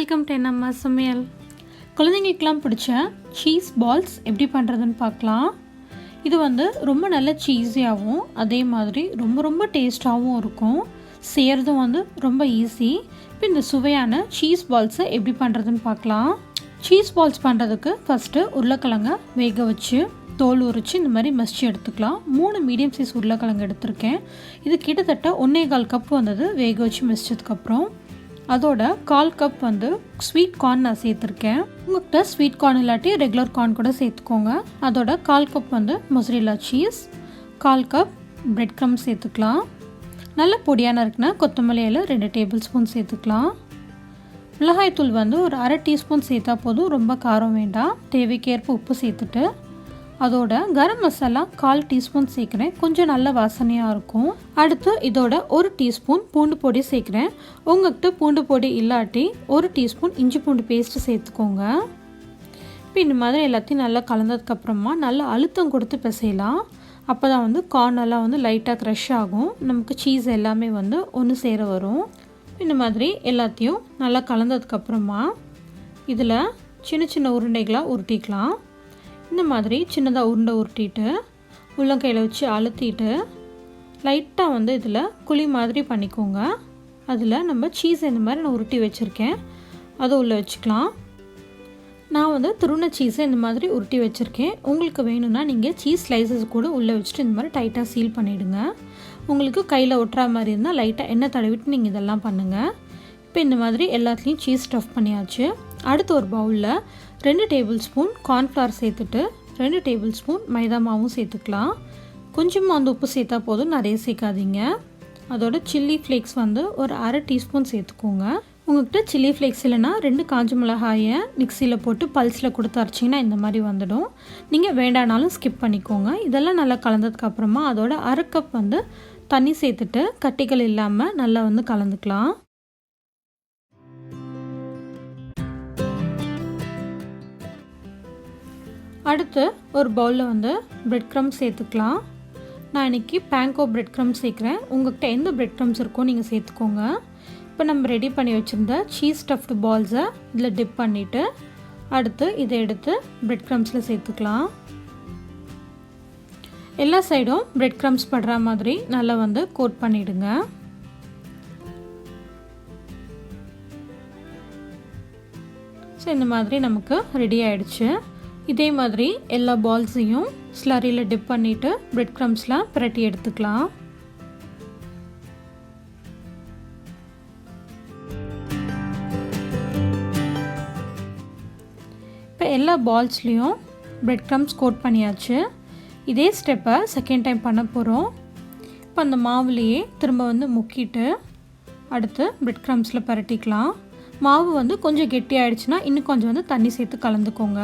Welcome to Amma சமையல். குழந்தைங்களுக்கெல்லாம் பிடிச்ச சீஸ் பால்ஸ் எப்படி பண்ணுறதுன்னு பார்க்கலாம். இது ரொம்ப நல்ல சீஸியாகவும் அதே மாதிரி ரொம்ப டேஸ்ட்டாகவும் இருக்கும். செய்கிறதும் ரொம்ப ஈஸி. இப்போ இந்த சுவையான சீஸ் பால்ஸை எப்படி பண்ணுறதுன்னு பார்க்கலாம். சீஸ் பால்ஸ் பண்ணுறதுக்கு ஃபஸ்ட்டு உருளைக்கிழங்க வேக வச்சு தோல் உரித்து இந்த மாதிரி மசிச்சு எடுத்துக்கலாம். 3 மீடியம் சைஸ் உருளைக்கிழங்கு எடுத்திருக்கேன். இது கிட்டத்தட்ட 1.25 கப் வேக வச்சு மசிச்சதுக்கப்புறம் அதோட 1/4 கப் ஸ்வீட் கார்ன் நான் சேர்த்துருக்கேன். உங்கள்கிட்ட ஸ்வீட் கார்ன் இல்லாட்டி ரெகுலர் கார்ன் கூட சேர்த்துக்கோங்க. அதோட 1/4 கப் மொசரேலா சீஸ், 1/4 கப் பிரெட் க்ரம் சேர்த்துக்கலாம். நல்ல பொடியான இருக்குன்னா கொத்தமல்லி இலை 2 டேபிள் ஸ்பூன் சேர்த்துக்கலாம். மிளகாய்த்தூள் ஒரு 1/2 டீஸ்பூன் சேர்த்தா போதும், ரொம்ப காரம் வேண்டாம். தேவைக்கேற்ப உப்பு சேர்த்துட்டு அதோட கரம் மசாலா 1/4 டீஸ்பூன் சேர்க்குறேன். கொஞ்சம் நல்ல வாசனையாக இருக்கும். அடுத்து இதோட 1 டீஸ்பூன் பூண்டு பொடி சேர்க்குறேன். உங்கள்கிட்ட பூண்டு பொடி இல்லாட்டி 1 டீஸ்பூன் இஞ்சி பூண்டு பேஸ்ட்டு சேர்த்துக்கோங்க. இப்போ இந்த மாதிரி எல்லாத்தையும் நல்லா கலந்ததுக்கப்புறமா நல்லா அழுத்தம் கொடுத்து பிசையலாம். அப்போ தான் கார்னெல்லாம் லைட்டாக க்ரஷ் ஆகும். நமக்கு சீஸ் எல்லாமே ஒன்று சேர வரும். இந்த மாதிரி எல்லாத்தையும் நல்லா கலந்ததுக்கப்புறமா இதில் சின்ன உருண்டைகளாக உருட்டிக்கலாம். இந்த மாதிரி சின்னதாக உருண்டை உருட்டிட்டு உள்ளங்கையில் வச்சு அழுத்திட்டு லைட்டாக இதில் குழி மாதிரி பண்ணிக்கோங்க. அதில் நம்ம சீஸ் இந்த மாதிரி நான் உருட்டி வச்சுருக்கேன், அதை உள்ளே வச்சுக்கலாம். நான் துருண சீஸை இந்த மாதிரி உருட்டி வச்சுருக்கேன். உங்களுக்கு வேணும்னா நீங்கள் சீஸ் ஸ்லைசஸ் கூட உள்ளே வச்சுட்டு இந்த மாதிரி டைட்டாக சீல் பண்ணிவிடுங்க. உங்களுக்கு கையில் ஒட்டுற மாதிரி இருந்தால் லைட்டாக எண்ணெய் தடவிட்டு நீங்கள் இதெல்லாம் பண்ணுங்கள். இப்போ இந்த மாதிரி எல்லாத்துலேயும் சீஸ் ஸ்டஃப் பண்ணியாச்சு. அடுத்து ஒரு பவுலில் 2 டேபிள் ஸ்பூன் கார்ன்ஃப்ளவர் சேர்த்துட்டு 2 டேபிள் ஸ்பூன் மைதா மாவும் சேர்த்துக்கலாம். கொஞ்சமாக உப்பு சேர்த்தா போதும், நிறைய சேர்க்காதீங்க. அதோட சில்லி ஃப்ளேக்ஸ் ஒரு 1/2 டீஸ்பூன் சேர்த்துக்கோங்க. உங்கள்கிட்ட சில்லி ஃப்ளேக்ஸ் இல்லைன்னா 2 காஞ்ச மிளகாயை மிக்சியில் போட்டு பல்ஸில் கொடுத்து அரைச்சிங்கன்னா இந்த மாதிரி வந்துடும். நீங்கள் வேண்டானாலும் ஸ்கிப் பண்ணிக்கோங்க. இதெல்லாம் நல்லா கலந்ததுக்கப்புறமா அதோட 1/2 கப் தண்ணி சேர்த்துட்டு கட்டிகள் இல்லாமல் நல்லா கலந்துக்கலாம். அடுத்து ஒரு பவுலில் பிரெட் க்ரம் சேர்த்துக்கலாம். நான் இன்றைக்கி பேங்கோ பிரெட் க்ரம் சேர்க்குறேன். உங்கள்கிட்ட எந்த பிரெட் க்ரம்ஸ் இருக்கோ நீங்கள் சேர்த்துக்கோங்க. இப்போ நம்ம ரெடி பண்ணி வச்சுருந்த சீஸ் ஸ்டஃப்டு பால்ஸை இதில் டிப் பண்ணிவிட்டு அடுத்து இதை எடுத்து பிரெட் க்ரம்ஸில் சேர்த்துக்கலாம். எல்லா சைடும் பிரெட் க்ரம்ஸ் படுற மாதிரி நல்லா கோட் பண்ணிவிடுங்க. ஸோ இந்த மாதிரி நமக்கு ரெடி ஆகிடுச்சு. இதே மாதிரி எல்லா பால்ஸையும் ஸ்லரியில் டிப் பண்ணிவிட்டு பிரெட் க்ரம்ஸ்லாம் பிரட்டி எடுத்துக்கலாம். இப்போ எல்லா பால்ஸ்லேயும் பிரெட் க்ரம்ஸ் கோட் பண்ணியாச்சு. இதே ஸ்டெப்பை செகண்ட் டைம் பண்ண போகிறோம். இப்போ அந்த மாவுலேயே திரும்ப முக்கிட்டு அடுத்து பிரெட் க்ரம்ஸில் பரட்டிக்கலாம். மாவு கொஞ்சம் கெட்டியாகிடுச்சுன்னா இன்னும் கொஞ்சம் தண்ணி சேர்த்து கலந்துக்கோங்க.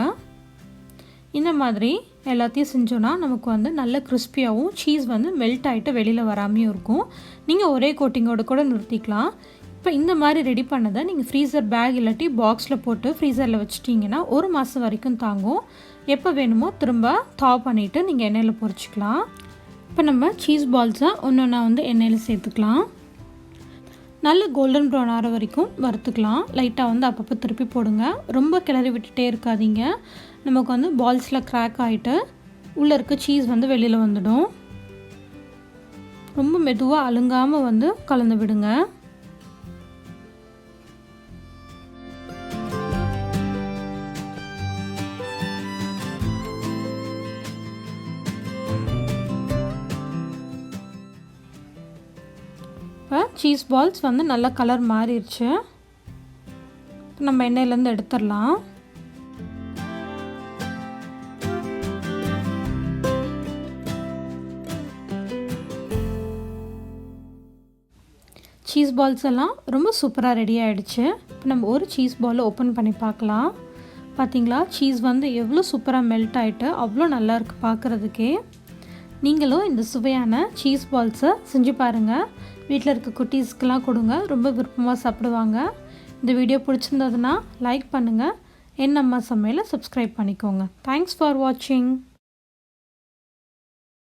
இந்த மாதிரி எல்லாத்தையும் செஞ்சோன்னா நமக்கு நல்ல கிறிஸ்பியாகவும் சீஸ் மெல்ட் ஆகிட்டு வெளியில் வராமையும் இருக்கும். நீங்கள் ஒரே கோட்டிங்கோடு கூட நிறுத்திக்கலாம். இப்போ இந்த மாதிரி ரெடி பண்ணதை நீங்கள் ஃப்ரீசர் பேக் இல்லாட்டி பாக்ஸில் போட்டு ஃப்ரீசரில் வச்சுட்டிங்கன்னா 1 மாதம் வரைக்கும் தாங்கும். எப்போ வேணுமோ திரும்ப தாவ் பண்ணிவிட்டு நீங்கள் எண்ணெயில் பொரிச்சிக்கலாம். இப்போ நம்ம சீஸ் பால்ஸை ஒன்றா எண்ணெயில் சேர்த்துக்கலாம். நல்ல கோல்டன் ப்ரௌன் ஆகிற வரைக்கும் வறுத்துக்கலாம். லைட்டாக அப்பப்போ திருப்பி போடுங்க. ரொம்ப கிளறி விட்டுட்டே இருக்காதீங்க. நமக்கு பால்ஸில் கிராக் ஆகிட்டு உள்ளே இருக்க சீஸ் வெளியில் வந்துடும். ரொம்ப மெதுவாக அழுங்காமல் கலந்து விடுங்க. இப்போ சீஸ் பால்ஸ் நல்ல கலர் மாறிடுச்சு. நம்ம எண்ணெயிலேருந்து எடுத்துடலாம். சீஸ் பால்ஸ் எல்லாம் ரொம்ப சூப்பராக ரெடி ஆகிடுச்சு. இப்போ நம்ம ஒரு சீஸ் பாலை ஓப்பன் பண்ணி பார்க்கலாம். பார்த்திங்களா, சீஸ் எவ்வளோ சூப்பராக மெல்ட் ஆகிட்டு அவ்வளோ நல்லா இருக்குது பார்க்குறதுக்கே. நீங்களும் இந்த சுவையான சீஸ் பால்ஸை செஞ்சு பாருங்கள். வீட்டில் இருக்க குட்டீஸ்க்கெலாம் கொடுங்க, ரொம்ப விருப்பமாக சாப்பிடுவாங்க. இந்த வீடியோ பிடிச்சிருந்ததுன்னா லைக் பண்ணுங்கள். Amma சமையலை சப்ஸ்கிரைப் பண்ணிக்கோங்க. தேங்க்ஸ் ஃபார் வாட்சிங்.